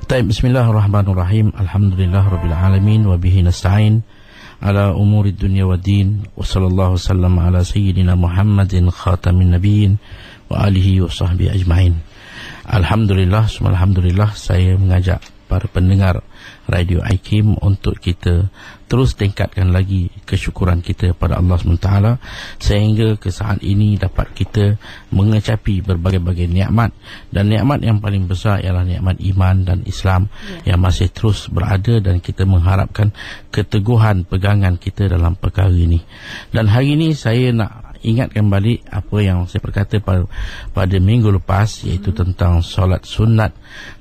Bismillahirrahmanirrahim. Alhamdulillahirrabbilalamin. Wabihi nasta'in ala umuri dunia wa din. Wa sallallahu sallam ala sayyidina Muhammadin khatamin nabiyyin wa alihi wa sahbihi ajma'in. Alhamdulillah, alhamdulillah, saya mengajak para pendengar Radio IKIM untuk kita terus tingkatkan lagi kesyukuran kita pada Allah SWT sehingga ke saat ini dapat kita mengecapi berbagai-bagai nikmat, dan nikmat yang paling besar ialah nikmat iman dan Islam yang masih terus berada, dan kita mengharapkan keteguhan pegangan kita dalam perkara ini. Dan hari ini saya nak ingatkan balik apa yang saya berkata pada minggu lepas, iaitu tentang solat sunat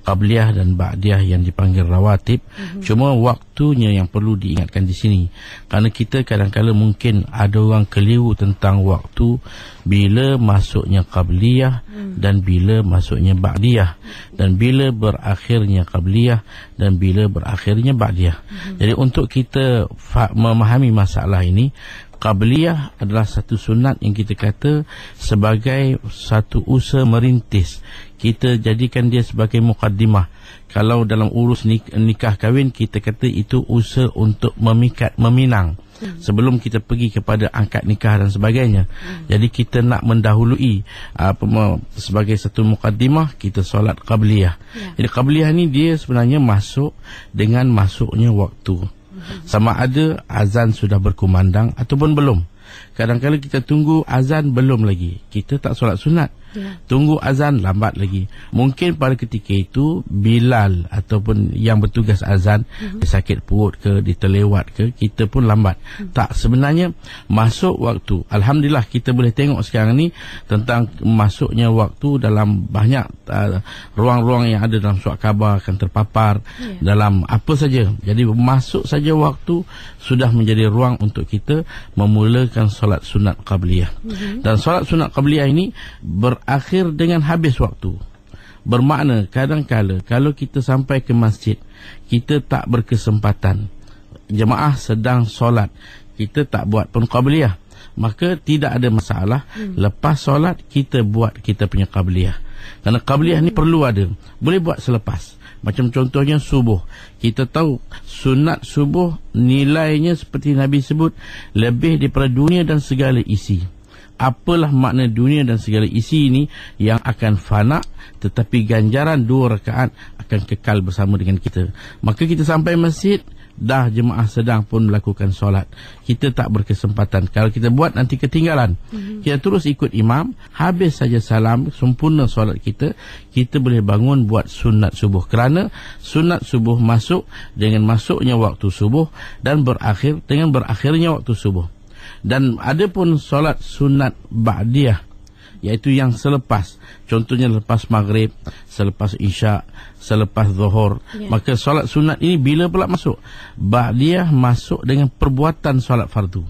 qabliyah dan ba'diyah yang dipanggil rawatib. Cuma waktunya yang perlu diingatkan di sini, kerana kita kadang-kadang mungkin ada orang keliru tentang waktu bila masuknya qabliyah dan bila masuknya ba'diyah, dan bila berakhirnya qabliyah dan bila berakhirnya ba'diyah. Jadi untuk kita memahami masalah ini, qabliyah adalah satu sunat yang kita kata sebagai satu usaha merintis. Kita jadikan dia sebagai muqaddimah. Kalau dalam urus nikah kahwin, kita kata itu usaha untuk meminang sebelum kita pergi kepada akad nikah dan sebagainya. Jadi kita nak mendahului sebagai satu muqaddimah, kita solat qabliyah. Jadi qabliyah ni dia sebenarnya masuk dengan masuknya waktu. Sama ada azan sudah berkumandang ataupun belum. Kadang-kadang kita tunggu azan belum lagi, kita tak solat sunat. Tunggu azan lambat lagi. Mungkin pada ketika itu Bilal ataupun yang bertugas azan dia sakit perut ke, dia terlewat ke, kita pun lambat. Tak, sebenarnya masuk waktu. Alhamdulillah kita boleh tengok sekarang ni tentang masuknya waktu dalam banyak ruang-ruang yang ada dalam surat khabar akan terpapar dalam apa saja. Jadi masuk saja waktu sudah menjadi ruang untuk kita memulakan solat sunat qabliyah. Dan solat sunat qabliyah ini berakhir dengan habis waktu. Bermakna kadang-kala kalau kita sampai ke masjid, kita tak berkesempatan, jemaah sedang solat, kita tak buat pun qabliyah, maka tidak ada masalah. Lepas solat kita buat kita punya qabliyah. Kerana qabliyah ni perlu ada, boleh buat selepas. Macam contohnya subuh. Kita tahu sunat subuh nilainya seperti Nabi sebut lebih daripada dunia dan segala isi. Apalah makna dunia dan segala isi ini yang akan fana, tetapi ganjaran 2 rakaat akan kekal bersama dengan kita. Maka kita sampai masjid, dah jemaah sedang pun melakukan solat, kita tak berkesempatan. Kalau kita buat nanti ketinggalan. Kita terus ikut imam, habis saja salam, sempurna solat kita, kita boleh bangun buat sunat subuh. Kerana sunat subuh masuk dengan masuknya waktu subuh dan berakhir dengan berakhirnya waktu subuh. Dan ada pun solat sunat ba'diyah, iaitu yang selepas. Contohnya lepas maghrib, selepas isyak, selepas zuhur. Maka solat sunat ini bila pula masuk? Ba'diyah masuk dengan perbuatan solat fardu.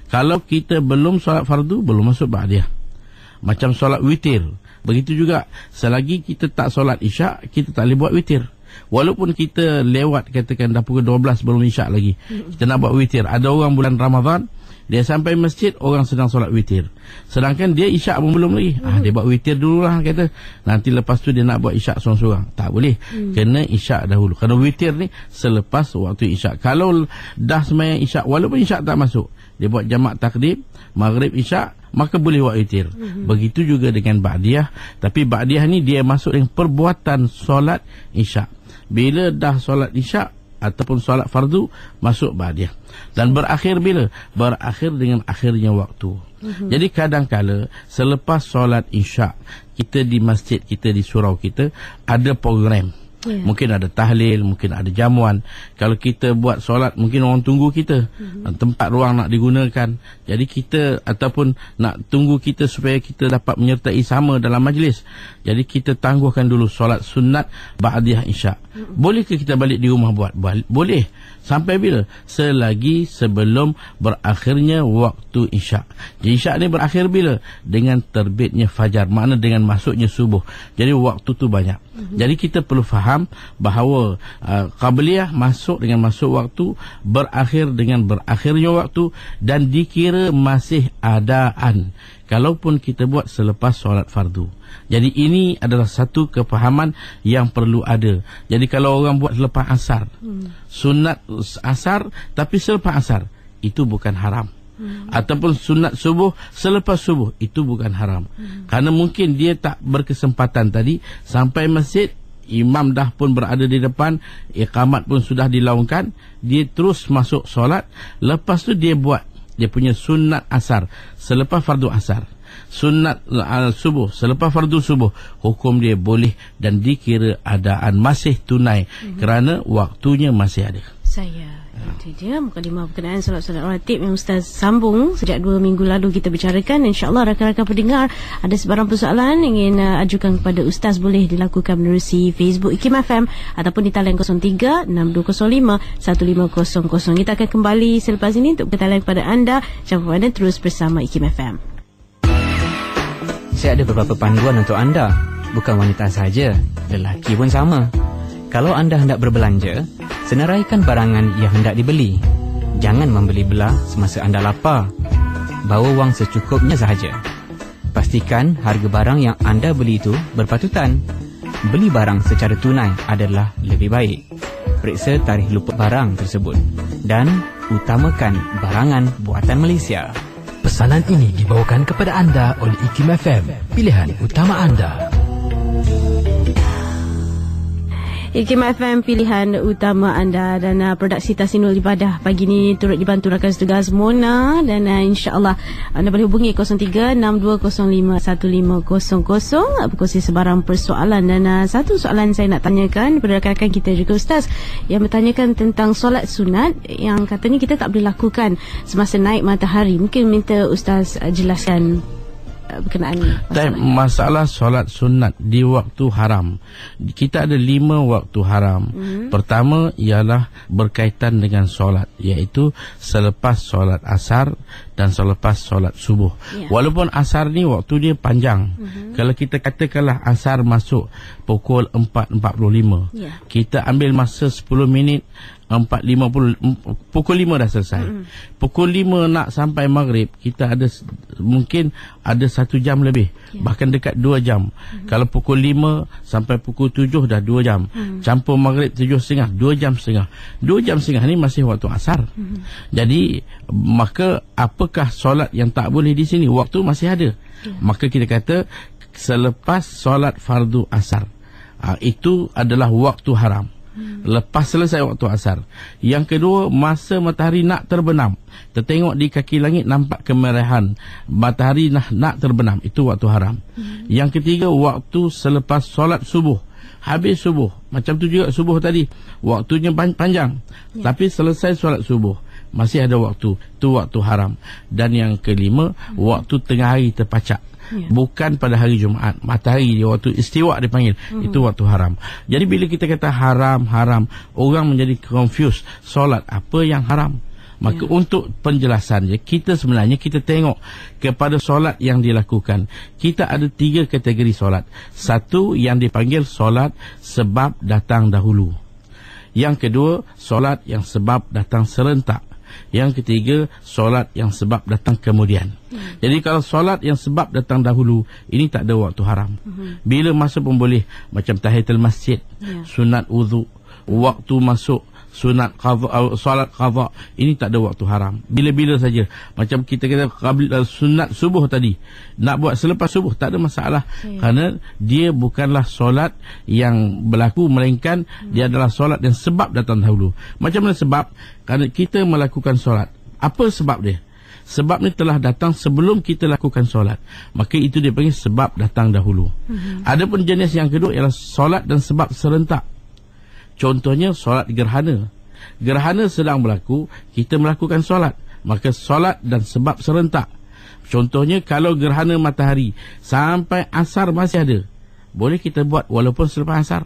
Kalau kita belum solat fardu, belum masuk ba'diyah. Macam solat witir, begitu juga. Selagi kita tak solat isyak, kita tak boleh buat witir. Walaupun kita lewat, katakan dah pukul 12 belum isyak lagi, kita nak buat witir. Ada orang bulan Ramadan, dia sampai masjid, orang sedang solat witir, sedangkan dia isyak pun belum lagi. Dia buat witir dululah, kata. Nanti lepas tu dia nak buat isyak seorang-seorang. Tak boleh, kena isyak dahulu. Kerana witir ni selepas waktu isyak. Kalau dah sembahyang isyak, walaupun isyak tak masuk, dia buat jamak takdim, maghrib isyak, maka boleh buat witir. Begitu juga dengan ba'diyah. Tapi ba'diyah ni dia masuk dengan perbuatan solat isyak. Bila dah solat isyak ataupun solat fardu, masuk ba'diyah. Dan berakhir bila? Berakhir dengan akhirnya waktu. Jadi kadang-kala selepas solat isyak, kita di masjid kita, di surau kita ada program. Mungkin ada tahlil, mungkin ada jamuan. Kalau kita buat solat, mungkin orang tunggu kita, tempat ruang nak digunakan. Jadi kita ataupun nak tunggu kita supaya kita dapat menyertai sama dalam majlis. Jadi kita tangguhkan dulu solat sunat ba'diyah isyak. Bolehkah kita balik di rumah buat? Boleh. Sampai bila? Selagi sebelum berakhirnya waktu isyak. Jadi isyak ni berakhir bila? Dengan terbitnya fajar, makna dengan masuknya subuh. Jadi waktu tu banyak. Jadi kita perlu faham faham bahawa qabliyah masuk dengan masuk waktu, berakhir dengan berakhirnya waktu, dan dikira masih adaan kalaupun kita buat selepas solat fardu. Jadi ini adalah satu kefahaman yang perlu ada. Jadi kalau orang buat selepas asar, sunat asar tapi selepas asar, itu bukan haram. Ataupun sunat subuh selepas subuh, itu bukan haram. Kerana mungkin dia tak berkesempatan tadi sampai masjid, imam dah pun berada di depan, iqamat pun sudah dilaungkan, dia terus masuk solat. Lepas tu dia buat dia punya sunat asar selepas fardu asar, sunat subuh selepas fardu subuh, hukum dia boleh dan dikira adaan masih tunai kerana waktunya masih ada. Itu dia mukadimah berkenaan solat-solat rawatib yang Ustaz sambung sejak 2 minggu lalu kita bicarakan. InsyaAllah rakan-rakan pendengar ada sebarang persoalan ingin ajukan kepada Ustaz, boleh dilakukan menerusi Facebook IKIM FM ataupun di talian 03-6205-1500. Kita akan kembali selepas ini untuk bertalian kepada anda. Jangan anda terus bersama IKIM FM. Saya ada beberapa panduan untuk anda. Bukan wanita sahaja, lelaki pun sama. Kalau anda hendak berbelanja, senaraikan barangan yang hendak dibeli. Jangan membeli belah semasa anda lapar. Bawa wang secukupnya sahaja. Pastikan harga barang yang anda beli itu berpatutan. Beli barang secara tunai adalah lebih baik. Periksa tarikh luput barang tersebut dan utamakan barangan buatan Malaysia. Pesanan ini dibawakan kepada anda oleh IKIM FM, pilihan utama anda. IKIM FM, pilihan utama anda. Dan produksi Tahsinul Ibadah pagi ni turut dibantu rakan setugas Mona. Dan insyaAllah anda boleh hubungi 03-6205-1500 berkongsi sebarang persoalan. Dan satu soalan saya nak tanyakan kepada rakan-rakan kita juga Ustaz, yang bertanyakan tentang solat sunat yang katanya kita tak boleh lakukan semasa naik matahari. Mungkin minta Ustaz jelaskan berkenaan masalah solat sunat di waktu haram. Kita ada 5 waktu haram. Pertama ialah berkaitan dengan solat, iaitu selepas solat asar dan selepas solat subuh. Walaupun asar ni waktu dia panjang. Kalau kita katakanlah asar masuk pukul 4.45, kita ambil masa 10 minit, 4.50, pukul 5 dah selesai. Pukul 5 nak sampai maghrib, kita ada mungkin ada 1 jam lebih, bahkan dekat 2 jam. Kalau pukul 5 sampai pukul 7 dah 2 jam. Campur maghrib 7.30, 2 jam setengah. 2 jam setengah ni masih waktu asar. Jadi maka apakah solat yang tak boleh di sini? Waktu masih ada. Maka kita kata selepas solat fardu asar, itu adalah waktu haram. Lepas selesai waktu asar. Yang kedua, masa matahari nak terbenam, tertengok di kaki langit nampak kemerahan, matahari nak terbenam, itu waktu haram. Yang ketiga, waktu selepas solat subuh. Habis subuh, macam tu juga subuh tadi, waktunya panjang, tapi selesai solat subuh masih ada waktu, itu waktu haram. Dan yang kelima, waktu tengah hari terpacak, bukan pada hari Jumaat, matahari di waktu istiwa dipanggil, itu waktu haram. Jadi bila kita kata haram, orang menjadi confused, solat apa yang haram? Maka untuk penjelasannya, kita sebenarnya kita tengok kepada solat yang dilakukan. Kita ada 3 kategori solat. Satu yang dipanggil solat sebab datang dahulu. Yang kedua, solat yang sebab datang serentak. Yang ketiga, solat yang sebab datang kemudian. Jadi kalau solat yang sebab datang dahulu, ini tak ada waktu haram. Bila masa pun boleh, macam tahiyatul masjid, sunat wudu, waktu masuk, sunat qadha, solat qadha, ini tak ada waktu haram. Bila-bila saja. Macam kita kata sunat subuh tadi, nak buat selepas subuh tak ada masalah, kerana dia bukanlah solat yang berlaku, melainkan dia adalah solat yang sebab datang dahulu. Macam mana sebab? Kerana kita melakukan solat. Apa sebab dia? Sebab ni telah datang sebelum kita lakukan solat, maka itu dia panggil sebab datang dahulu. Adapun jenis yang kedua ialah solat dan sebab serentak. Contohnya solat gerhana. Gerhana sedang berlaku, kita melakukan solat, maka solat dan sebab serentak. Contohnya kalau gerhana matahari sampai asar masih ada, boleh kita buat walaupun selepas asar.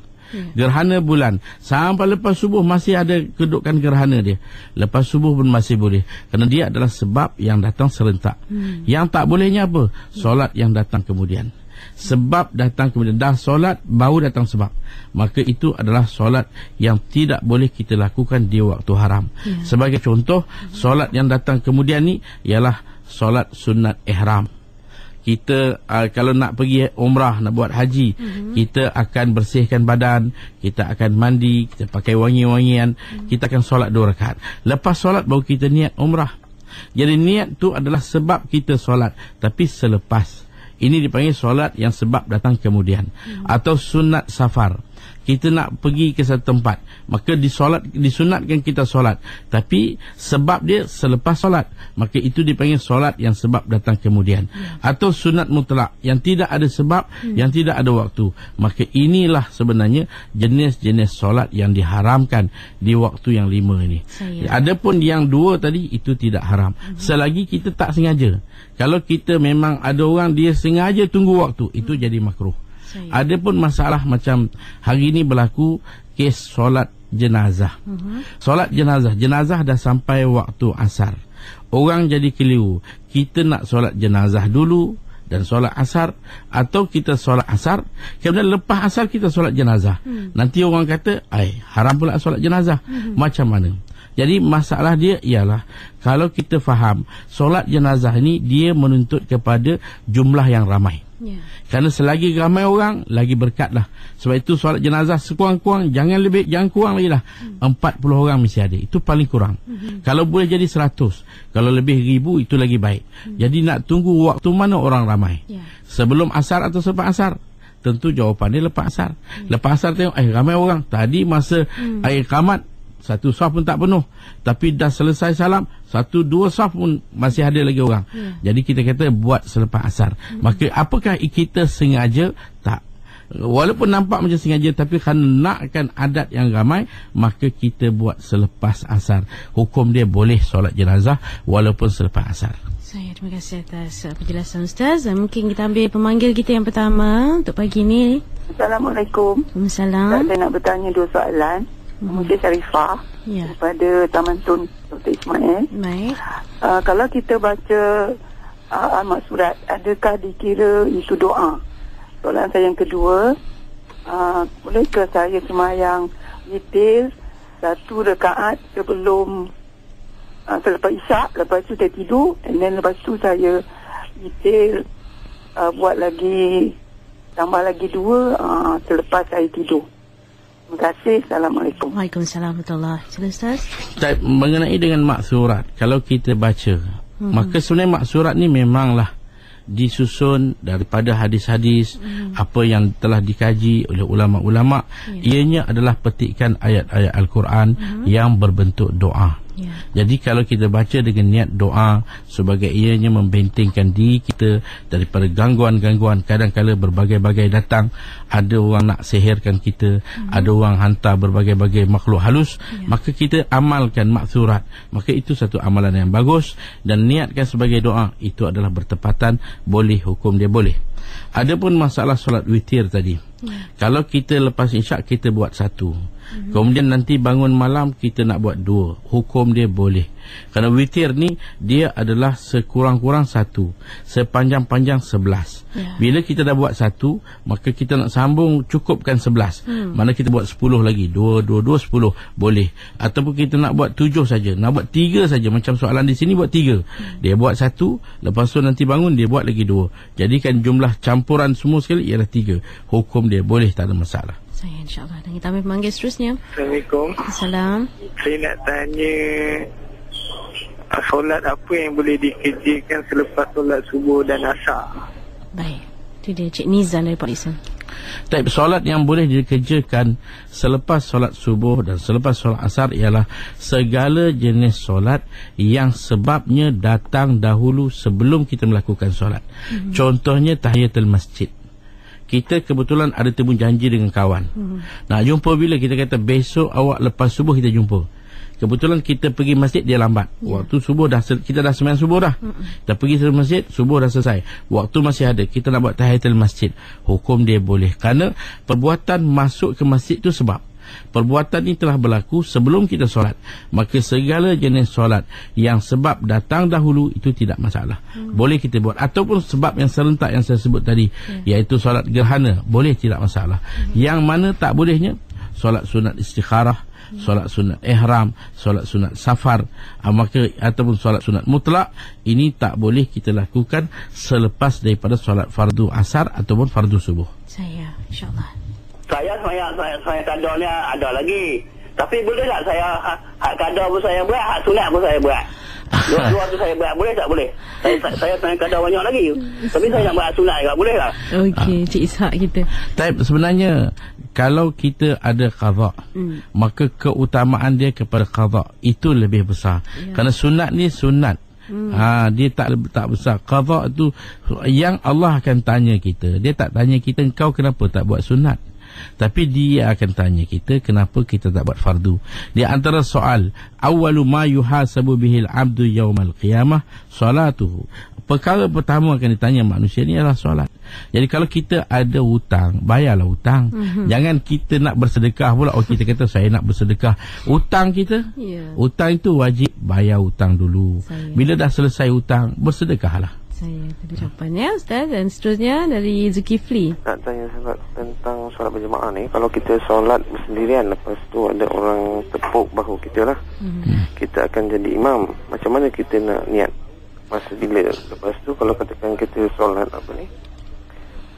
Gerhana bulan sampai lepas subuh masih ada kedudukan gerhana dia, lepas subuh pun masih boleh, kerana dia adalah sebab yang datang serentak. Yang tak bolehnya apa? Solat yang datang kemudian. Sebab datang kemudian. Dah solat baru datang sebab. Maka itu adalah solat yang tidak boleh kita lakukan di waktu haram. Sebagai contoh, solat yang datang kemudian ni ialah solat sunat ihram. Kita kalau nak pergi umrah, nak buat haji, kita akan bersihkan badan, kita akan mandi, kita pakai wangi-wangian, kita akan solat 2 rakaat. Lepas solat baru kita niat umrah. Jadi niat tu adalah sebab kita solat, tapi selepas. Ini dipanggil solat yang sebab datang kemudian. Atau sunat safar. Kita nak pergi ke satu tempat, maka disunatkan kita solat, tapi sebab dia selepas solat, maka itu dipanggil solat yang sebab datang kemudian. Atau sunat mutlak yang tidak ada sebab, yang tidak ada waktu, maka inilah sebenarnya jenis-jenis solat yang diharamkan di waktu yang 5 ini. Adapun yang 2 tadi itu tidak haram, selagi kita tak sengaja. Kalau kita memang ada orang dia sengaja tunggu waktu, itu jadi makruh. Ada pun masalah macam hari ini berlaku kes solat jenazah. Solat jenazah dah sampai waktu asar. Orang jadi keliru. Kita nak solat jenazah dulu dan solat asar, atau kita solat asar kemudian lepas asar kita solat jenazah. Nanti orang kata, haram pula solat jenazah. Macam mana? Jadi masalah dia ialah, kalau kita faham solat jenazah ni dia menuntut kepada jumlah yang ramai. Kerana selagi ramai orang, lagi berkatlah. Sebab itu solat jenazah sekurang-kurang jangan kurang lagi lah. 40 orang mesti ada. Itu paling kurang. Kalau boleh jadi 100, kalau lebih 1000 itu lagi baik. Jadi nak tunggu waktu mana orang ramai, sebelum asar atau selepas asar? Tentu jawapan dia lepas asar. Lepas asar tengok ramai orang. Tadi masa air qamat 1 saf pun tak penuh, tapi dah selesai salam 1-2 saf pun masih ada lagi orang. Jadi kita kata buat selepas asar. Maka apakah kita sengaja? Tak. Walaupun nampak macam sengaja, tapi kerana nakkan adat yang ramai, maka kita buat selepas asar. Hukum dia boleh solat jenazah walaupun selepas asar. Terima kasih atas penjelasan Ustaz. Mungkin kita ambil pemanggil kita yang pertama untuk pagi ni. Assalamualaikum. Waalaikumsalam. Saya nak bertanya 2 soalan. Mungkin Syarifah daripada Taman Tun Dr. Ismail. Baik. Kalau kita baca Al-Maq Surat, adakah dikira itu doa? Soalan saya yang kedua, bolehkah saya semayang witir 1 rakaat sebelum selepas isyak, lepas tu saya tidur, dan lepas tu saya witir buat lagi, tambah lagi 2 selepas saya tidur. Terima kasih. Assalamualaikum. Waalaikumsalam warahmatullahi wabarakatuh. Ustaz, mengenai dengan maksurat, kalau kita baca, maka sebenarnya maksurat ni memanglah disusun daripada hadis-hadis apa yang telah dikaji oleh ulama-ulama. Ianya adalah petikan ayat-ayat Al-Quran yang berbentuk doa. Jadi kalau kita baca dengan niat doa, sebagai ianya membentengkan diri kita daripada gangguan-gangguan. Kadang-kala berbagai-bagai datang. Ada orang nak sihirkan kita, ada orang hantar berbagai-bagai makhluk halus, maka kita amalkan maksurat. Maka itu satu amalan yang bagus, dan niatkan sebagai doa, itu adalah bertepatan, boleh, hukum dia boleh. Adapun masalah solat witir tadi, kalau kita lepas isyak kita buat 1, kemudian nanti bangun malam kita nak buat 2, hukum dia boleh. Kerana witir ni dia adalah sekurang-kurang 1, sepanjang-panjang 11. Bila kita dah buat 1, maka kita nak sambung cukupkan 11. Mana kita buat 10 lagi, 2, 10 boleh. Ataupun kita nak buat 7 saja, nak buat 3 saja. Macam soalan di sini buat 3. Dia buat 1, lepas tu nanti bangun dia buat lagi 2. Jadikan jumlah campuran semua sekali ialah 3. Hukum dia boleh, tak ada masalah. InsyaAllah. Dan kita ambil pemanggil seterusnya. Assalamualaikum. Assalamualaikum. Saya nak tanya, solat apa yang boleh dikerjakan selepas solat subuh dan asar? Baik. Itu dia Cik Nizan dari Port Dickson. Solat yang boleh dikerjakan selepas solat subuh dan selepas solat asar ialah segala jenis solat yang sebabnya datang dahulu sebelum kita melakukan solat. Contohnya tahiyatul masjid. Kita kebetulan ada temu janji dengan kawan. Nak jumpa bila? Kita kata besok awak lepas subuh kita jumpa. Kebetulan kita pergi masjid dia lambat. Waktu subuh kita dah sembahyang subuh dah. Kita pergi ke masjid, subuh dah selesai. Waktu masih ada, kita nak buat tahiyatul masjid. Hukum dia boleh. Kerana perbuatan masuk ke masjid tu sebab. Perbuatan ini telah berlaku sebelum kita solat, maka segala jenis solat yang sebab datang dahulu itu tidak masalah. Boleh kita buat. Ataupun sebab yang serentak yang saya sebut tadi, iaitu solat gerhana, boleh, tidak masalah. Yang mana tak bolehnya, solat sunat istikharah, solat sunat ihram, solat sunat safar, maka ataupun solat sunat mutlak, ini tak boleh kita lakukan selepas daripada solat fardu asar ataupun fardu subuh. InsyaAllah. Saya kadar ni ada lagi. Tapi boleh tak saya hak kadar pun saya buat, hak sunat pun saya buat. Dua tu saya buat, boleh tak? Boleh. Saya kadar banyak lagi. Tapi saya nak buat sunat juga, boleh tak? Okey, Cik Ishak kita. Tapi sebenarnya kalau kita ada qada, maka keutamaan dia kepada qada itu lebih besar. Kerana sunat ni sunat. Dia tak besar. Qada tu yang Allah akan tanya kita. Dia tak tanya kita, engkau kenapa tak buat sunat? Tapi dia akan tanya kita, kenapa kita tak buat fardu. Di antara soal, awwalu ma yuhasabu bihil abdu yaumal qiyamah salatuhu. Perkara pertama akan ditanya manusia ni adalah solat. Jadi kalau kita ada hutang, bayarlah hutang. Jangan kita nak bersedekah pula. Kita kata saya nak bersedekah. Hutang kita, hutang itu wajib bayar hutang dulu. Bila dah selesai hutang, bersedekahlah. Saya ada jawapan ya Ustaz. Dan seterusnya dari Zulkifli. Nak tanya sebab tentang solat berjemaah ni. Kalau kita solat bersendirian, lepas tu ada orang tepuk bahu kita lah, kita akan jadi imam. Macam mana kita nak niat masa bila? Lepas tu kalau katakan kita solat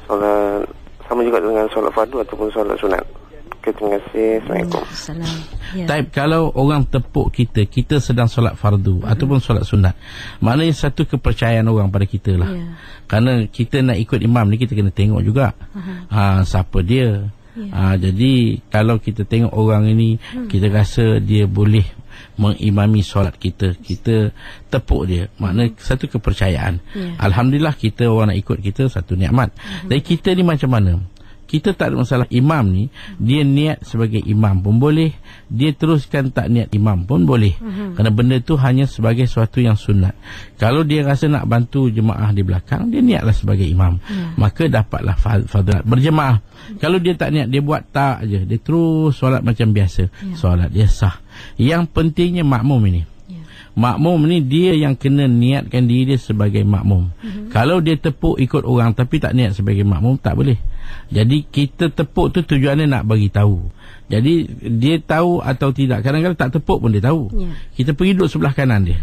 solat sama juga dengan solat fardu ataupun solat sunat. Terima kasih. Assalamualaikum. Type kalau orang tepuk kita, kita sedang solat fardu ataupun solat sunat, maknanya satu kepercayaan orang pada kita lah. Kerana kita nak ikut imam ni, kita kena tengok juga siapa dia. Jadi kalau kita tengok orang ini, kita rasa dia boleh mengimami solat kita, kita tepuk dia, maknanya satu kepercayaan. Alhamdulillah, kita orang nak ikut kita, satu nikmat. Jadi kita ni macam mana? Kita tak ada masalah. Imam ni, dia niat sebagai imam pun boleh, dia teruskan tak niat imam pun boleh. Kerana benda tu hanya sebagai sesuatu yang sunat. Kalau dia rasa nak bantu jemaah di belakang, dia niatlah sebagai imam, maka dapatlah fadilat berjemaah. Kalau dia tak niat, dia buat tak je, dia terus solat macam biasa, solat dia sah. Yang pentingnya makmum ini, makmum ni dia yang kena niatkan diri dia sebagai makmum. Kalau dia tepuk ikut orang tapi tak niat sebagai makmum, tak boleh. Jadi kita tepuk tu tujuannya nak bagi tahu. Jadi dia tahu atau tidak, kadang-kadang tak tepuk pun dia tahu. Kita pergi duduk sebelah kanan dia,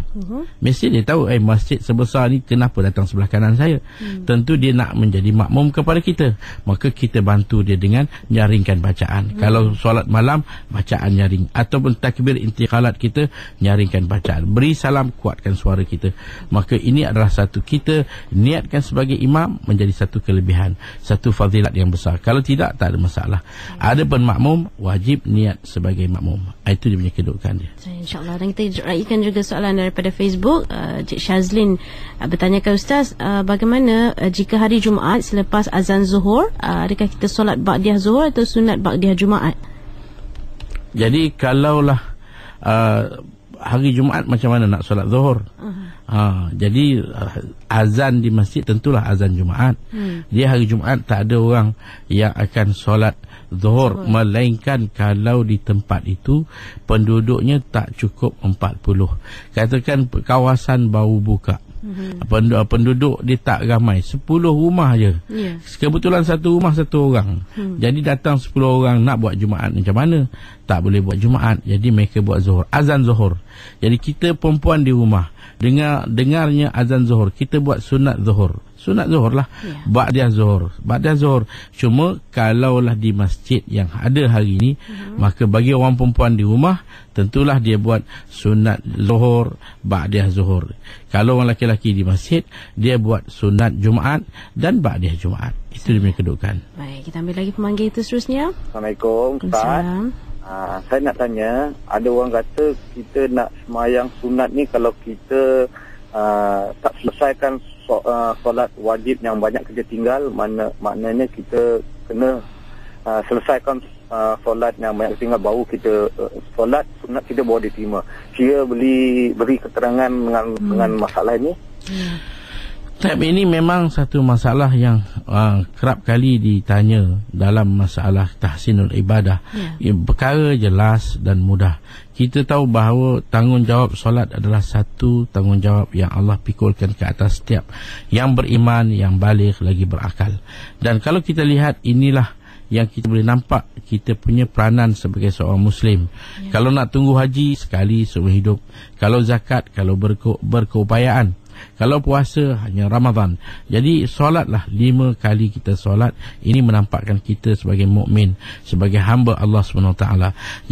mesti dia tahu masjid sebesar ni kenapa datang sebelah kanan saya. Tentu dia nak menjadi makmum kepada kita, maka kita bantu dia dengan nyaringkan bacaan. Kalau solat malam, bacaan nyaring, ataupun takbir intiqalat, kita nyaringkan bacaan. Beri salam, kuatkan suara kita. Maka ini adalah satu, kita niatkan sebagai imam menjadi satu kelebihan, satu fadilat yang besar. Kalau tidak, tak ada masalah. Ada pun makmum wajib niat sebagai makmum. Itu dia punya kedudukan dia. InsyaAllah. Dan kita raikan juga soalan daripada Facebook. Cik Shazlin bertanyakan, Ustaz, bagaimana jika hari Jumaat selepas azan Zuhur, adakah kita solat ba'diyah Zuhur atau sunat ba'diyah Jumaat? Jadi kalaulah hari Jumaat, macam mana nak solat Zuhur? Jadi azan di masjid tentulah azan Jumaat. Dia hari Jumaat tak ada orang yang akan solat Zuhur, melainkan kalau di tempat itu penduduknya tak cukup 40. Katakan kawasan baru buka, penduduk dia tak ramai, 10 rumah je, kebetulan satu rumah satu orang. Jadi datang 10 orang nak buat Jumaat, macam mana? Tak boleh buat Jumaat. Jadi mereka buat Zuhur, azan Zuhur. Jadi kita perempuan di rumah dengarnya azan Zuhur, kita buat sunat Zuhur. Sunat Zuhur lah, ba'diyah Zuhur, ba'diyah Zuhur. Cuma kalaulah di masjid yang ada hari ini, maka bagi orang perempuan di rumah, tentulah dia buat sunat Zuhur, ba'diyah Zuhur. Kalau orang lelaki di masjid, dia buat sunat Jumaat dan ba'diyah Jumaat. Itu dia punya kedudukan. Baik, kita ambil lagi pemanggil itu seterusnya. Assalamualaikum, Ustaz. Saya nak tanya, ada orang kata kita nak semayang sunat ni kalau kita tak selesaikan solat wajib yang banyak kita tinggal, maknanya kita kena selesaikan solat yang banyak tinggal baru kita solat sunat kita baru diterima. Dia beri keterangan dengan masalah ini. Tapi ini memang satu masalah yang kerap kali ditanya dalam masalah tahsinul ibadah. Perkara jelas dan mudah. Kita tahu bahawa tanggungjawab solat adalah satu tanggungjawab yang Allah pikulkan ke atas setiap yang beriman, yang baligh lagi berakal. Dan kalau kita lihat, inilah yang kita boleh nampak kita punya peranan sebagai seorang Muslim. Kalau nak tunggu haji, sekali seumur hidup. Kalau zakat, kalau berkeupayaan. Kalau puasa, hanya Ramadan. Jadi solatlah 5 kali kita solat. Ini menampakkan kita sebagai mukmin, sebagai hamba Allah SWT.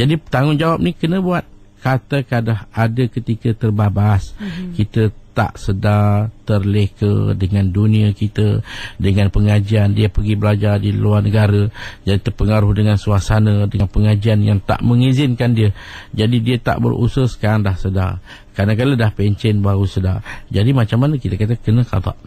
Jadi tanggungjawab ni kena buat. Kata-kata ada ketika terbabas, kita tak sedar, terleka dengan dunia kita, dengan pengajian. Dia pergi belajar di luar negara, jadi terpengaruh dengan suasana, dengan pengajian yang tak mengizinkan dia. Jadi dia tak berusaha, sekarang dah sedar. Kadang-kadang dah pencen baru sedar. Jadi macam mana kita kata kena qada.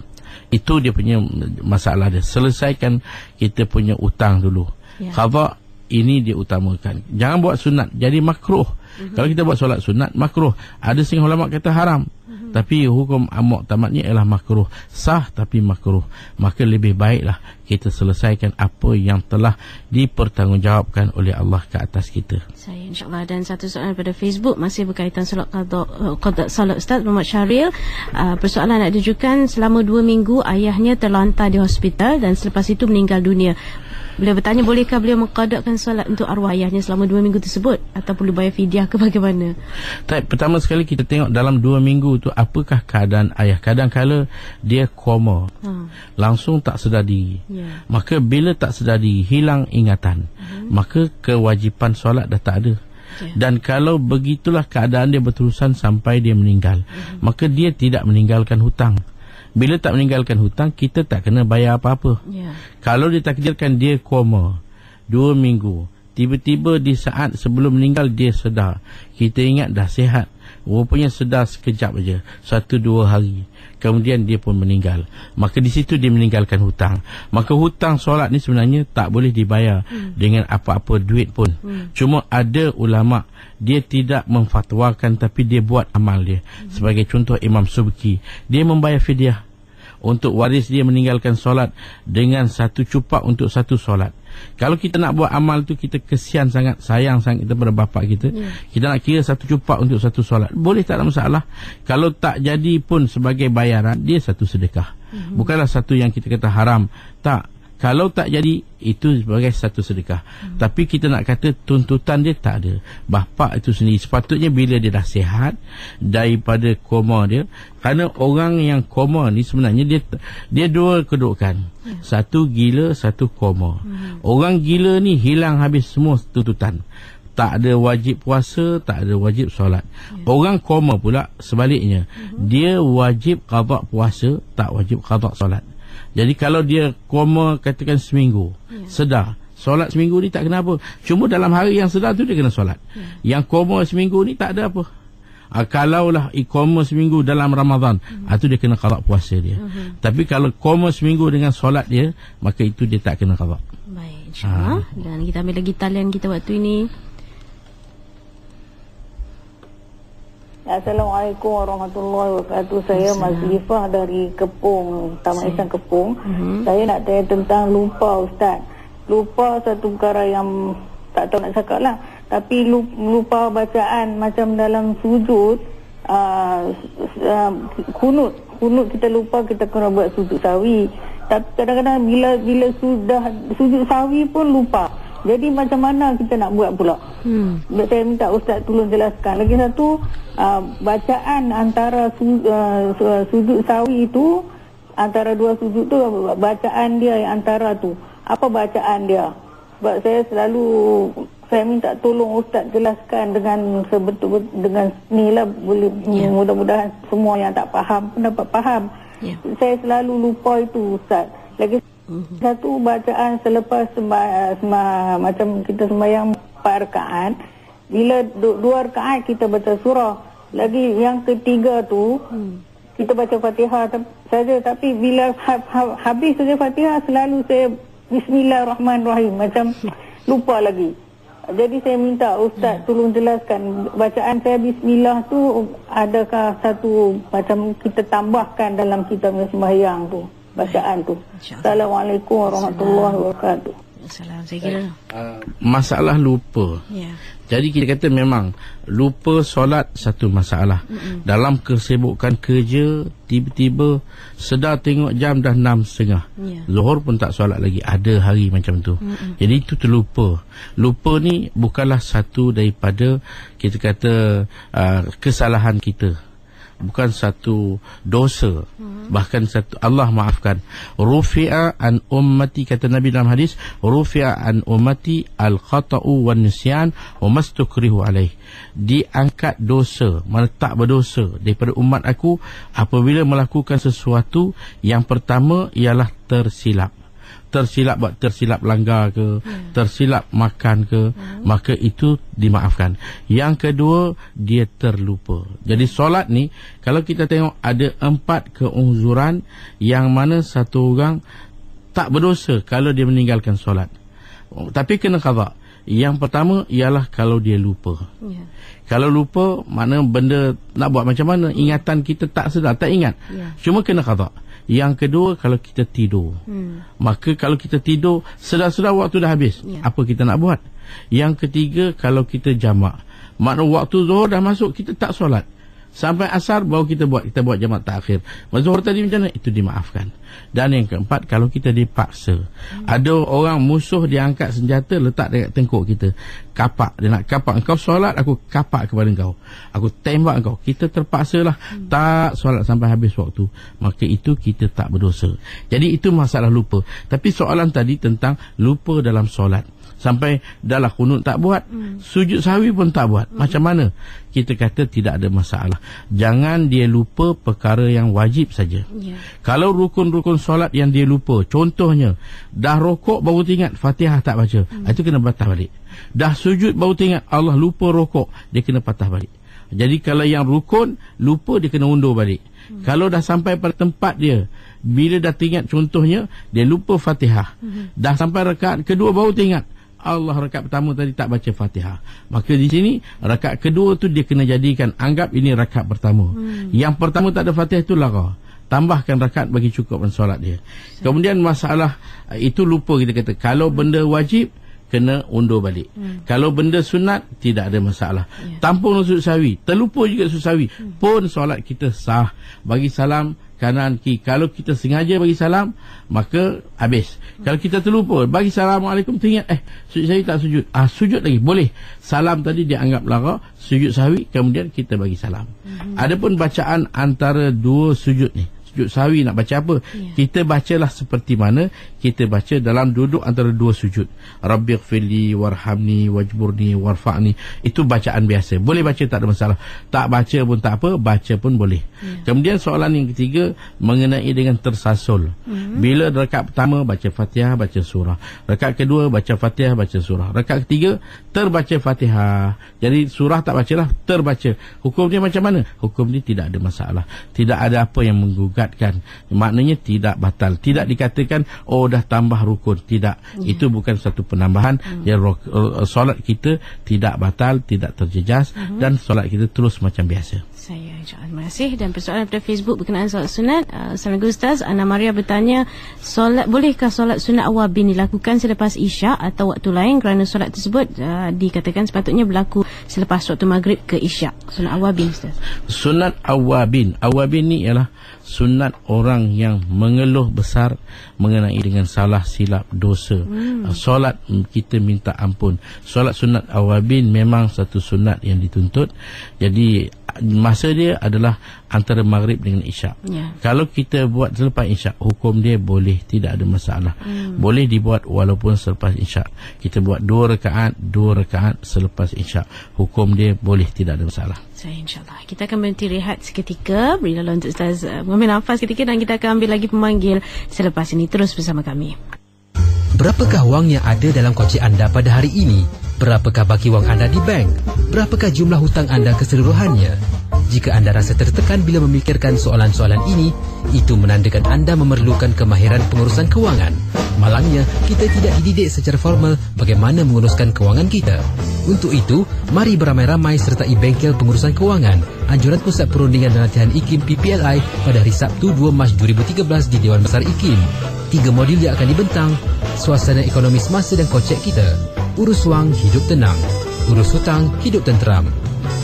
Itu dia punya masalah dia. Selesaikan kita punya utang dulu. Qada ini dia utamakan. Jangan buat sunat, jadi makruh. Kalau kita buat solat sunat, makruh. Ada setengah ulama kata haram. Tapi hukum muktamadnya ialah makruh. Sah tapi makruh. Maka lebih baiklah kita selesaikan apa yang telah dipertanggungjawabkan oleh Allah ke atas kita. Saya insyaAllah. Dan satu soalan pada Facebook masih berkaitan solat qada solat Ustaz Muhammad Syahril. Persoalan nak ditujukan, selama 2 minggu ayahnya terlantar di hospital dan selepas itu meninggal dunia. Beliau bertanya, bolehkah beliau mengqadakan solat untuk arwah ayahnya selama 2 minggu tersebut, atau perlu bayar fidyah ke bagaimana? Pertama sekali kita tengok dalam 2 minggu itu apakah keadaan ayah. Kadang-kala dia koma, langsung tak sedar diri. Maka bila tak sedar diri, hilang ingatan, maka kewajipan solat dah tak ada. Dan kalau begitulah keadaan dia berterusan sampai dia meninggal, maka dia tidak meninggalkan hutang. Bila tak meninggalkan hutang, kita tak kena bayar apa-apa. Kalau ditakdirkan dia koma 2 minggu, tiba-tiba di saat sebelum meninggal dia sedar, kita ingat dah sihat, rupanya sedar sekejap aja, 1-2 hari, kemudian dia pun meninggal, maka di situ dia meninggalkan hutang. Maka hutang solat ni sebenarnya tak boleh dibayar dengan apa-apa duit pun. Cuma ada ulama' dia tidak memfatwakan, tapi dia buat amal dia. Sebagai contoh Imam Subki, dia membayar fidyah untuk waris dia meninggalkan solat dengan 1 cupak untuk 1 solat. Kalau kita nak buat amal tu, kita kesian sangat, sayang sangat kita pada bapa kita. Kita nak kira 1 cupak untuk 1 solat, boleh, tak ada masalah. Kalau tak jadi pun sebagai bayaran, dia 1 sedekah. Bukanlah satu yang kita kata haram. Tak. Kalau tak jadi, itu sebagai 1 sedekah. Tapi kita nak kata tuntutan dia tak ada. Bapa itu sendiri sepatutnya bila dia dah sihat daripada koma dia. Kerana orang yang koma ni sebenarnya dia 2 kedudukan. 1 gila, 1 koma. Orang gila ni hilang habis semua tuntutan. Tak ada wajib puasa, tak ada wajib solat. Orang koma pula sebaliknya. Dia wajib qada puasa, tak wajib qada solat. Jadi kalau dia koma katakan seminggu, sedar, solat seminggu ni tak kena apa. Cuma dalam hari yang sedar tu dia kena solat. Yang koma seminggu ni tak ada apa. Kalaulah koma seminggu dalam Ramadan, tu dia kena qada puasa dia. Tapi kalau koma seminggu dengan solat dia, maka itu dia tak kena qada. Baik, insyaAllah. Dan kita ambil lagi talian kita waktu ini. Assalamualaikum warahmatullahi wabarakatuh. Saya Mazlifah dari Kepung, Taman Ihsan Kepung. Saya nak tanya tentang lupa, Ustaz. Lupa satu perkara yang tak tahu nak cakap lah. Tapi lupa bacaan macam dalam sujud, kunut kita lupa, kita kena buat sujud sawi. Tapi kadang-kadang bila sudah sujud sawi pun lupa. Jadi macam mana kita nak buat pula? Saya minta Ustaz tolong jelaskan. Lagi satu, bacaan antara sujud sawi itu, antara 2 sujud tu, bacaan dia yang antara tu, apa bacaan dia? Sebab saya minta tolong Ustaz jelaskan dengan sebetul-betul, dengan ni lah, boleh, mudah-mudahan semua yang tak faham pun dapat faham. Saya selalu lupa itu, Ustaz. Lagi satu, bacaan selepas macam kita sembahyang 4 rakaat, bila 2 rakaat kita baca surah, lagi yang ketiga tu kita baca Fatihah saja. Tapi bila habis saja Fatihah, selalu saya Bismillahirrahmanirrahim, macam lupa lagi. Jadi saya minta Ustaz tolong jelaskan bacaan saya bismillah tu adakah satu macam kita tambahkan dalam kita punya sembahyang tu bacaan tu. Assalamualaikum warahmatullahi wabarakatuh. Salam, saya kira masalah lupa. Jadi kita kata memang lupa solat satu masalah. Dalam kesibukan kerja, tiba-tiba sedar tengok jam dah 6.30. Zuhur pun tak solat lagi. Ada hari macam tu. Jadi itu terlupa. Lupa ni bukanlah satu daripada kita kata kesalahan kita. Bukan satu dosa, bahkan satu Allah maafkan. Rufi'a an ummati, kata Nabi dalam hadis, rufi'a an ummati al-khata'u wan nisyan wa mastukrihu alaih. Diangkat dosa, mana tak berdosa daripada umat aku apabila melakukan sesuatu yang pertama ialah tersilap langgar ke, tersilap makan ke, maka itu dimaafkan. Yang kedua, dia terlupa. Jadi solat ni, kalau kita tengok ada 4 keungzuran yang mana satu orang tak berdosa kalau dia meninggalkan solat, tapi kena qada. Yang pertama ialah kalau dia lupa. Kalau lupa, mana benda nak buat macam mana, ingatan kita tak sedar, tak ingat, cuma kena qada. Yang kedua, kalau kita tidur, maka kalau kita tidur sedar-sedar waktu dah habis, apa kita nak buat? Yang ketiga, kalau kita jamak, makna waktu zuhur dah masuk, kita tak solat sampai asar baru kita buat jamak takhir. Zuhur tadi macam mana? Itu dimaafkan. Dan yang keempat, kalau kita dipaksa, ada orang musuh dia angkat senjata letak dekat tengkuk kita, kapak, dia nak kapak engkau solat, aku kapak kepada engkau, aku tembak engkau, kita terpaksalah tak solat sampai habis waktu, maka itu kita tak berdosa. Jadi itu masalah lupa. Tapi soalan tadi tentang lupa dalam solat, sampai dalam kunut tak buat, sujud sahwi pun tak buat, macam mana? Kita kata tidak ada masalah. Jangan dia lupa perkara yang wajib saja. Kalau rukun-rukun solat yang dia lupa, contohnya dah rokok baru ingat Fatihah tak baca, itu kena patah balik. Dah sujud baru ingat Allah lupa rokok, dia kena patah balik. Jadi kalau yang rukun lupa, dia kena undur balik. Kalau dah sampai pada tempat dia, bila dah teringat, contohnya dia lupa Fatihah, dah sampai rakaat kedua baru teringat Allah rakaat pertama tadi tak baca Fatihah, maka di sini rakaat kedua tu dia kena jadikan, anggap ini rakaat pertama. Yang pertama tak ada Fatihah, itu lara, tambahkan rakaat bagi cukupkan solat dia. Kemudian masalah itu lupa, kita kata kalau benda wajib kena undur balik. Kalau benda sunat tidak ada masalah. Tampung sujud sahwi, terlupa juga sujud sahwi, pun solat kita sah. Bagi salam kanan kiri, kalau kita sengaja bagi salam maka habis. Kalau kita terlupa bagi Assalamualaikum, teringat sujud sahwi tak sujud, sujud lagi boleh. Salam tadi dia anggap lara, sujud sahwi, kemudian kita bagi salam. Adapun bacaan antara dua sujud ni, sujud sahwi nak baca apa? Kita bacalah seperti mana kita baca dalam duduk antara dua sujud. Rabbighfirli warhamni wajburni warfa'ni. Itu bacaan biasa. Boleh baca, tak ada masalah. Tak baca pun tak apa, baca pun boleh. Kemudian soalan yang ketiga mengenai dengan tersasul. Bila rakaat pertama baca Fatihah, baca surah. Rakaat kedua baca Fatihah, baca surah. Rakaat ketiga terbaca Fatihah. Jadi surah tak bacalah, terbaca. Hukum dia macam mana? Hukum dia tidak ada masalah. Tidak ada apa yang menggugatkan. Maknanya tidak batal. Tidak dikatakan dah tambah rukun. Tidak. Itu bukan satu penambahan. Solat kita tidak batal, tidak terjejas, dan solat kita terus macam biasa. Saya terima kasih. Dan persoalan pada Facebook berkenaan solat sunat. Assalamualaikum Ustaz, Ana Maria bertanya, bolehkah solat sunat awabin dilakukan selepas isyak atau waktu lain, kerana solat tersebut dikatakan sepatutnya berlaku selepas waktu maghrib ke isyak. Sunat awabin Ustaz. Sunat awabin ni ialah sunat orang yang mengeluh besar mengenai dengan salah silap dosa. Solat kita minta ampun. Solat sunat awabin memang satu sunat yang dituntut. Jadi masa dia adalah antara maghrib dengan isyak. Kalau kita buat selepas isyak, hukum dia boleh, tidak ada masalah. Boleh dibuat walaupun selepas isyak. Kita buat 2 rakaat selepas isyak. Hukum dia boleh, tidak ada masalah. InsyaAllah kita akan berhenti rehat seketika, beri laluan untuk Ustaz mengambil nafas ketika, dan kita akan ambil lagi pemanggil selepas ini. Terus bersama kami. Berapakah wang yang ada dalam koci anda pada hari ini? Berapakah baki wang anda di bank? Berapakah jumlah hutang anda keseluruhannya? Jika anda rasa tertekan bila memikirkan soalan-soalan ini, itu menandakan anda memerlukan kemahiran pengurusan kewangan. Malangnya, kita tidak dididik secara formal bagaimana menguruskan kewangan kita. Untuk itu, mari beramai-ramai sertai bengkel pengurusan kewangan Anjuran Pusat Perundingan dan Latihan IKIM PPLI pada hari Sabtu 2 Mac 2013 di Dewan Besar IKIM. 3 modul yang akan dibentang: suasana ekonomi semasa dan konsep kita, urus wang hidup tenang, urus hutang hidup tenteram.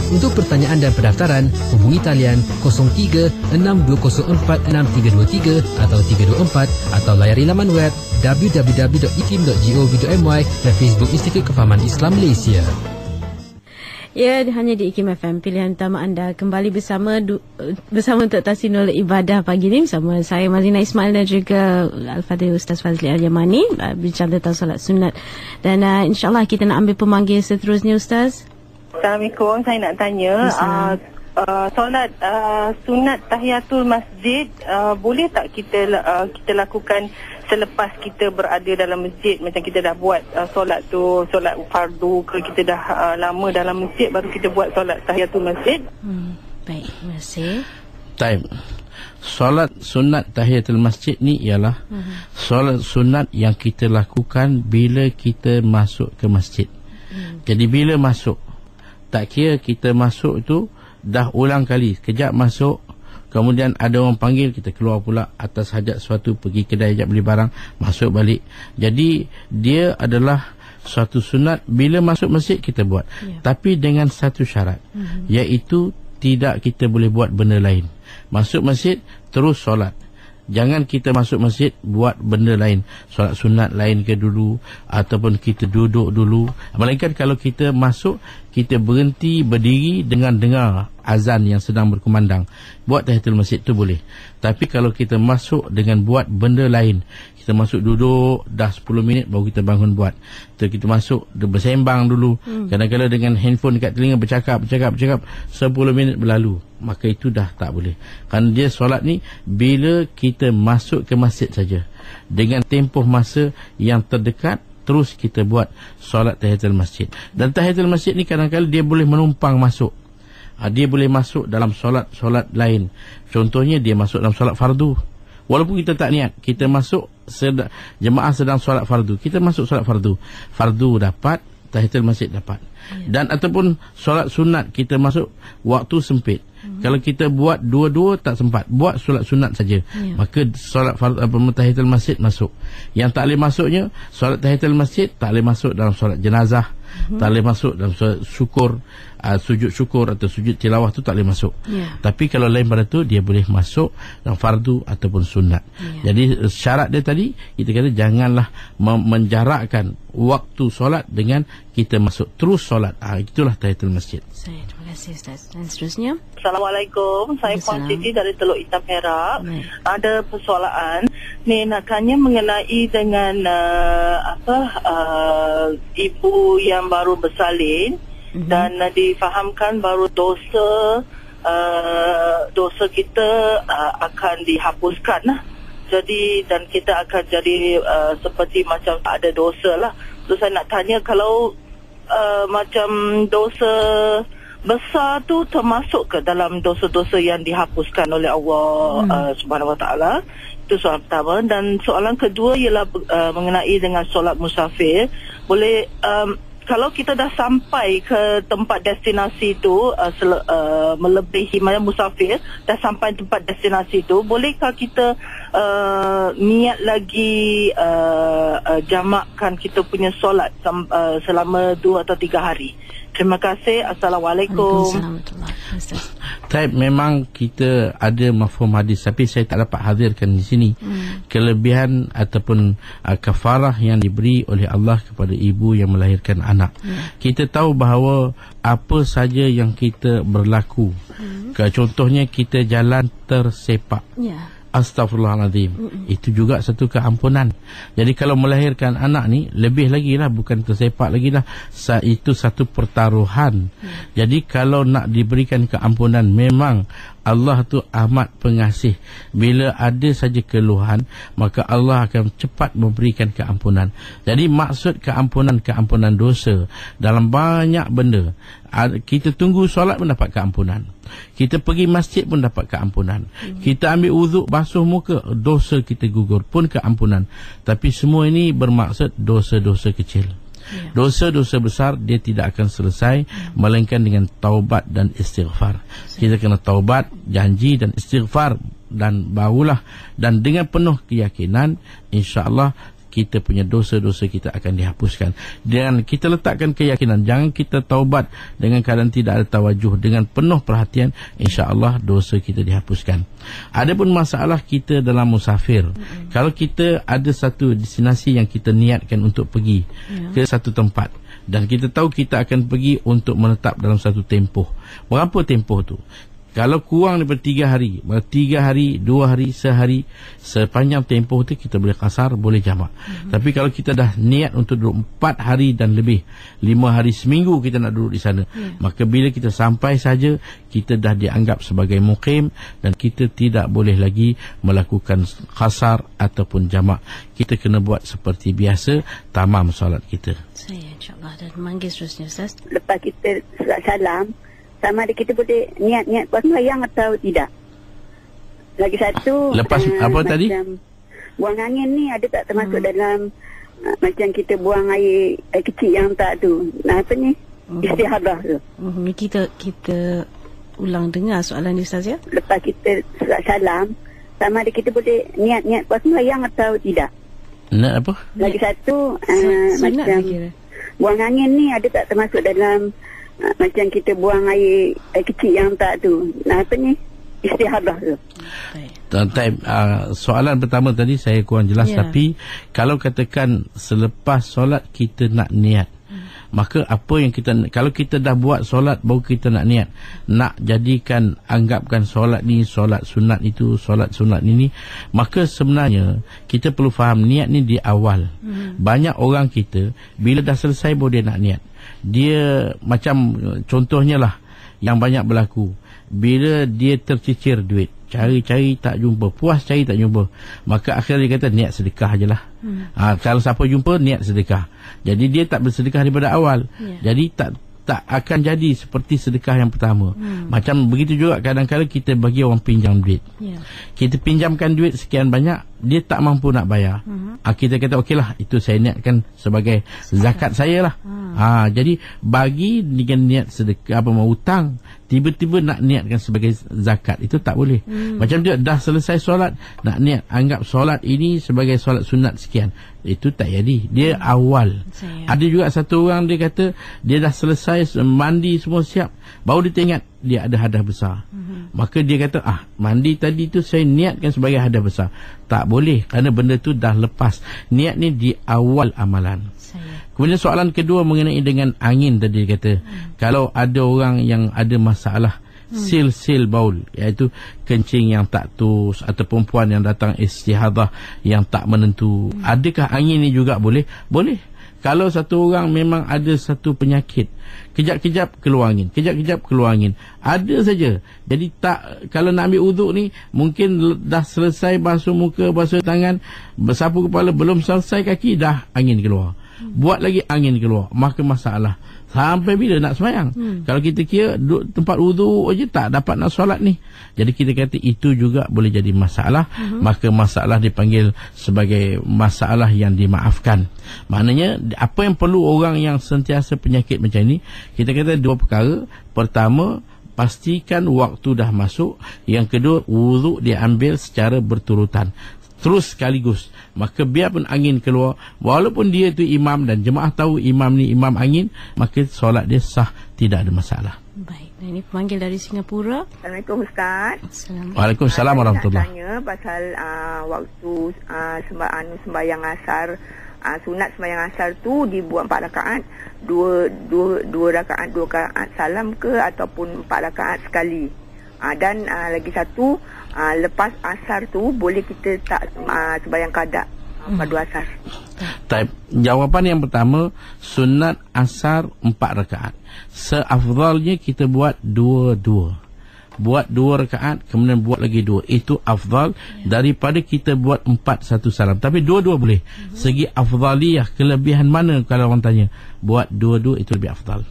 Untuk pertanyaan dan pendaftaran, hubungi talian 03-6204-6323 atau 324 atau layari laman web www.ikim.gov.my dan Facebook Institut Kefahaman Islam Malaysia. Ya, hanya di IKIM FM, pilihan utama anda. Kembali bersama untuk Tahsinul Ibadah pagi ini bersama saya Malina Ismail dan juga Al-Fadhil Ustaz Fazli Al-Yamani, bincang tentang solat sunat. Dan insyaAllah kita nak ambil pemanggil seterusnya, Ustaz. Assalamualaikum, saya nak tanya solat sunat tahiyatul masjid boleh tak kita lakukan selepas kita berada dalam masjid? Macam kita dah buat solat fardu ke, kita dah lama dalam masjid baru kita buat solat tahiyatul masjid. Baik, terima kasih. Solat sunat tahiyatul masjid ni ialah solat sunat yang kita lakukan bila kita masuk ke masjid. Jadi bila masuk, tak kira kita masuk tu dah ulang kali, kejap masuk, kemudian ada orang panggil, kita keluar pula atas hajat suatu, pergi kedai hajat beli barang, masuk balik. Jadi dia adalah suatu sunat bila masuk masjid kita buat, tapi dengan satu syarat, iaitu tidak kita boleh buat benda lain. Masuk masjid terus solat, jangan kita masuk masjid buat benda lain, solat sunat lain ke dulu, ataupun kita duduk dulu. Melainkan kalau kita masuk, kita berhenti berdiri dengan dengar azan yang sedang berkumandang, buat tahiyatul masjid tu boleh. Tapi kalau kita masuk dengan buat benda lain, kita masuk duduk dah 10 minit baru kita bangun buat, kita masuk bersembang dulu, kadang-kadang dengan handphone dekat telinga bercakap 10 minit berlalu, maka itu dah tak boleh. Kerana dia solat ni bila kita masuk ke masjid saja, dengan tempoh masa yang terdekat, terus kita buat solat tahiyatul masjid. Dan tahiyatul masjid ni kadang-kadang dia boleh menumpang masuk, dia boleh masuk dalam solat lain. Contohnya dia masuk dalam solat fardu, walaupun kita tak niat, kita masuk jemaah sedang solat fardu, kita masuk solat fardu dapat, tahiyatul masjid dapat. Dan ataupun solat sunat kita masuk waktu sempit, kalau kita buat dua-dua tak sempat, buat solat sunat saja, maka solat tahiyatul masjid masuk. Yang tak boleh masuknya, solat tahiyatul masjid tak boleh masuk dalam solat jenazah, tak boleh masuk dalam solat syukur, sujud syukur atau sujud tilawah tu tak boleh masuk. Tapi kalau lain pada tu, dia boleh masuk dalam fardu ataupun sunat. Jadi syarat dia tadi, kita kata janganlah menjarakkan waktu solat dengan kita masuk terus solat. Itulah tahiyatul masjid. Terima kasih, Ustaz. Dan seterusnya. Assalamualaikum, saya Puan Siti dari Teluk Hitam Perak. Ada persoalan ni, nak tanya mengenai dengan ibu yang baru bersalin dan difahamkan baru dosa kita akan dihapuskan lah. Jadi dan kita akan jadi seperti macam tak ada dosa lah. So saya nak tanya, kalau macam dosa besar tu termasuk ke dalam dosa-dosa yang dihapuskan oleh Allah Subhanahu Wa Taala? Itu soalan pertama. Dan soalan kedua ialah mengenai dengan solat musafir. Boleh kalau kita dah sampai ke tempat destinasi tu, melebihi mana musafir dah sampai tempat destinasi tu, bolehkah kita niat lagi jamakkan kita punya solat selama 2 atau 3 hari? Terima kasih. Assalamualaikum. Memang kita ada mafhum hadis, tapi saya tak dapat hadirkan di sini kelebihan ataupun kafarah yang diberi oleh Allah kepada ibu yang melahirkan anak. Kita tahu bahawa apa saja yang kita berlaku, contohnya kita jalan tersepak, Astaghfirullahaladzim, itu juga satu keampunan. Jadi kalau melahirkan anak ni, lebih lagi lah, bukan tersepak lagi lah, itu satu pertaruhan. Jadi kalau nak diberikan keampunan, memang Allah tu amat pengasih. Bila ada saja keluhan, maka Allah akan cepat memberikan keampunan. Jadi maksud keampunan dosa dalam banyak benda. Kita tunggu solat pun dapat keampunan. Kita pergi masjid pun dapat keampunan. Kita ambil wuduk, basuh muka, dosa kita gugur pun keampunan. Tapi semua ini bermaksud dosa-dosa kecil. Dosa-dosa besar dia tidak akan selesai melainkan dengan taubat dan istighfar. Kita kena taubat, janji dan istighfar, dan barulah, dan dengan penuh keyakinan insya-Allah kita punya dosa-dosa kita akan dihapuskan. Dan kita letakkan keyakinan, jangan kita taubat dengan keadaan tidak ada tawajuh. Dengan penuh perhatian, insya-Allah dosa kita dihapuskan. Adapun masalah kita dalam musafir, kalau kita ada satu destinasi yang kita niatkan untuk pergi ke satu tempat, dan kita tahu kita akan pergi untuk menetap dalam satu tempoh. Berapa tempoh tu? Kalau kurang daripada 3 hari, 3 hari, 2 hari, sehari, sepanjang tempoh tu kita boleh qasar, boleh jamak. Tapi kalau kita dah niat untuk duduk 4 hari dan lebih, 5 hari seminggu kita nak duduk di sana, maka bila kita sampai saja, kita dah dianggap sebagai muqim dan kita tidak boleh lagi melakukan qasar ataupun jamak. Kita kena buat seperti biasa, tamam solat kita. Saya insya-Allah dan manggil seterusnya Ustaz. Lepas kita salam, sama ada kita boleh niat-niat buat sembahyang atau tidak. Lagi satu, lepas apa tadi? Buang angin ni ada tak termasuk dalam macam kita buang air kecil yang tak tu. Nah, apa ni? Istihadah tu. Kita ulang dengar soalan ni Ustaz ya. Lepas kita salam, sama ada kita boleh niat-niat buat sembahyang atau tidak. Nak apa? Lagi satu, macam buang angin ni ada tak termasuk dalam macam kita buang air kecil yang tak tu. Nah, apa ni? Istihadah tu. Soalan pertama tadi saya kurang jelas, tapi kalau katakan selepas solat kita nak niat, maka apa yang kita, kalau kita dah buat solat baru kita nak niat, nak jadikan, anggapkan solat ni solat sunat itu, solat sunat ini, maka sebenarnya kita perlu faham niat ni di awal. Banyak orang kita bila dah selesai baru dia nak niat. Dia macam contohnya lah yang banyak berlaku, bila dia tercicir duit, cari-cari tak jumpa, puas cari tak jumpa, maka akhirnya dia kata niat sedekah je lah. Kalau siapa jumpa niat sedekah, jadi dia tak bersedekah daripada awal. Jadi tak akan jadi seperti sedekah yang pertama. Macam begitu juga kadang-kadang kita bagi orang pinjam duit, kita pinjamkan duit sekian banyak, dia tak mampu nak bayar. Kita kata okeylah, itu saya niatkan sebagai zakat saya lah. Jadi bagi dengan niat sedekah, apa, mau hutang, tiba-tiba nak niatkan sebagai zakat, itu tak boleh. Macam dia dah selesai solat, nak niat anggap solat ini sebagai solat sunat sekian, itu tak jadi. Dia awal. Ada juga satu orang dia kata dia dah selesai mandi semua siap, baru dia teringat dia ada hadas besar. Maka dia kata mandi tadi tu saya niatkan sebagai hadas besar. Tak boleh, kerana benda tu dah lepas. Niat ni di awal amalan. Kemudian soalan kedua mengenai dengan angin tadi, dia kata kalau ada orang yang ada masalah sil baul, iaitu kencing yang tak tus, atau perempuan yang datang istihadah yang tak menentu, adakah angin ni juga boleh? Boleh. Kalau satu orang memang ada satu penyakit, kejap-kejap keluar angin, kejap-kejap keluar angin, ada saja. Jadi tak, kalau nak ambil uduk ni, mungkin dah selesai basuh muka, basuh tangan, bersapu kepala, belum selesai kaki, dah angin keluar. Buat lagi angin keluar, maka masalah. Sampai bila nak sembahyang? Kalau kita kira duduk tempat wuduk aja tak dapat nak solat ni, jadi kita kata itu juga boleh jadi masalah. Maka masalah dipanggil sebagai masalah yang dimaafkan. Maknanya apa yang perlu orang yang sentiasa penyakit macam ni, kita kata dua perkara. Pertama, pastikan waktu dah masuk. Yang kedua, wuduk diambil secara berturutan, terus sekaligus. Maka biarpun angin keluar, walaupun dia tu imam dan jemaah tahu imam ni imam angin, maka solat dia sah, tidak ada masalah. Baik, ini pemanggil dari Singapura. Assalamualaikum Ustaz. Waalaikumsalam warahmatullahi. Saya nak tanya pasal waktu sembahyang asar, sunat sembahyang asar tu dibuat 4 rakaat, dua rakaat salam ke ataupun 4 rakaat sekali. Dan lagi satu, lepas asar tu boleh kita tak sembahyang qada padu asar. Jawapan yang pertama, sunat asar 4 rakaat. Seafdalnya kita buat 2-2. buat 2 rakaat kemudian buat lagi 2, itu afdal daripada kita buat 4 satu salam. Tapi dua-dua boleh. Segi afdaliyah, kelebihan mana kalau orang tanya, buat dua-dua itu lebih afdal.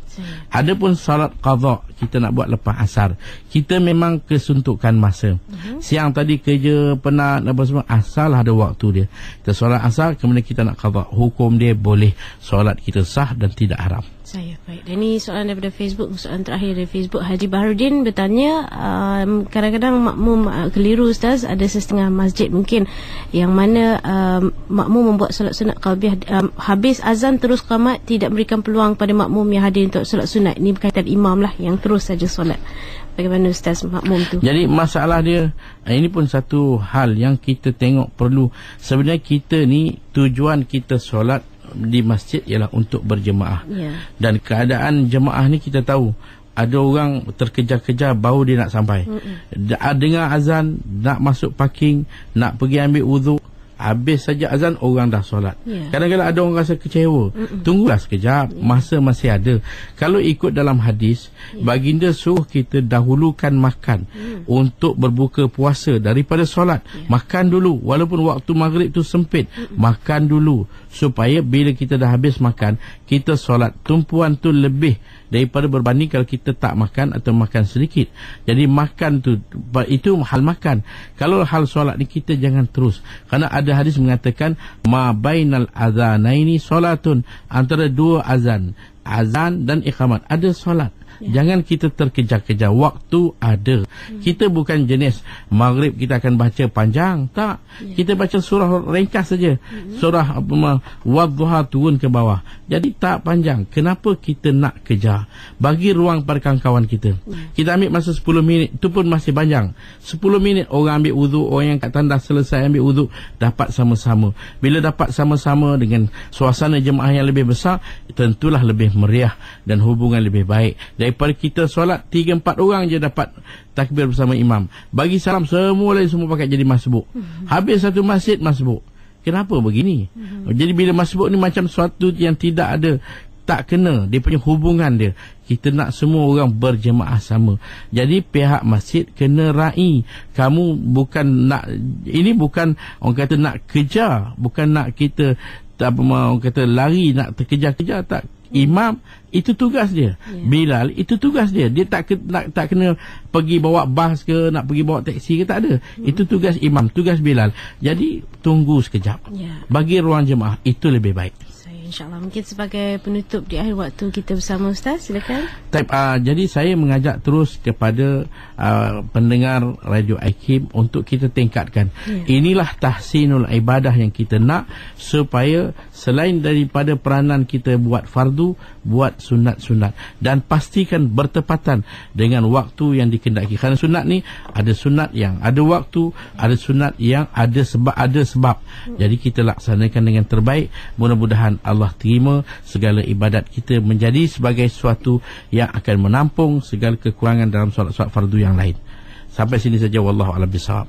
Adapun salat qadha kita nak buat lepas asar, kita memang kesuntukan masa. Siang tadi kerja penat apa semua, asal ada waktu dia, kita solat asar kemudian kita nak qadha, hukum dia boleh, solat kita sah dan tidak haram. Saya baik. Dan ini soalan daripada Facebook, soalan terakhir dari Facebook. Haji Baharudin bertanya, kadang-kadang makmum keliru Ustaz, ada setengah masjid mungkin yang mana makmum membuat solat sunat qalbiyah, habis azan terus qamat, tidak berikan peluang pada makmum yang hadir untuk solat sunat. Ini berkaitan imam lah yang terus saja solat. Bagaimana Ustaz makmum tu? Jadi masalah dia, ini pun satu hal yang kita tengok perlu. Sebenarnya kita ni tujuan kita solat di masjid ialah untuk berjemaah. Dan keadaan jemaah ni kita tahu, ada orang terkejar-kejar baru dia nak sampai. Dengar azan, nak masuk parking, nak pergi ambil wuduk, habis saja azan orang dah solat. Kadang-kadang ada orang rasa kecewa. Tunggulah sekejap, masa masih ada. Kalau ikut dalam hadis, baginda suruh kita dahulukan makan untuk berbuka puasa daripada solat. Makan dulu, walaupun waktu maghrib tu sempit, makan dulu supaya bila kita dah habis makan, kita solat. Tumpuan tu lebih daripada berbanding kalau kita tak makan atau makan sedikit. Jadi makan tu, itu hal makan. Kalau hal solat ni kita jangan terus, kerana ada hadis mengatakan ma bainal azanaini solatun, antara 2 azan dan iqamat ada solat. Jangan kita terkejar-kejar, waktu ada. Kita bukan jenis maghrib kita akan baca panjang, tak. Kita baca surah ringkas saja. Surah Wadduha turun ke bawah. Jadi tak panjang. Kenapa kita nak kejar? Bagi ruang pada kawan-kawan kita. Kita ambil masa 10 minit, itu pun masih panjang. 10 minit orang ambil wuduk, orang yang kat tandas selesai ambil wuduk, dapat sama-sama. Bila dapat sama-sama dengan suasana jemaah yang lebih besar, tentulah lebih meriah dan hubungan lebih baik daripada kita solat 3-4 orang je dapat takbir bersama imam, bagi salam semua pakai jadi masbuk. Habis satu masjid masbuk. Kenapa begini? Jadi bila masbuk ni macam sesuatu yang tidak ada, tak kena dia punya hubungan dia. Kita nak semua orang berjemaah sama. Jadi pihak masjid kena raih. Kamu bukan nak, ini bukan orang kata nak kejar, bukan nak kita orang kata lari nak terkejar-kejar, tak. Imam itu tugas dia. Bilal itu tugas dia. Dia tak kena pergi bawa bas ke, nak pergi bawa teksi ke, tak ada. Itu tugas imam, tugas Bilal. Jadi tunggu sekejap. Bagi ruang jemaah itu lebih baik. InsyaAllah. Mungkin sebagai penutup di akhir waktu kita bersama Ustaz, silakan. Jadi saya mengajak terus kepada pendengar Radio IKIM untuk kita tingkatkan. Inilah tahsinul ibadah yang kita nak, supaya selain daripada peranan kita buat fardu, buat sunat-sunat, dan pastikan bertepatan dengan waktu yang dikendaki. Kerana sunat ni ada sunat yang ada waktu, ada sunat yang ada sebab. Jadi kita laksanakan dengan terbaik. Mudah-mudahan Allah terima segala ibadat kita menjadi sebagai sesuatu yang akan menampung segala kekurangan dalam solat-solat fardu yang lain. Sampai sini saja, wallahu a'lam bishawab.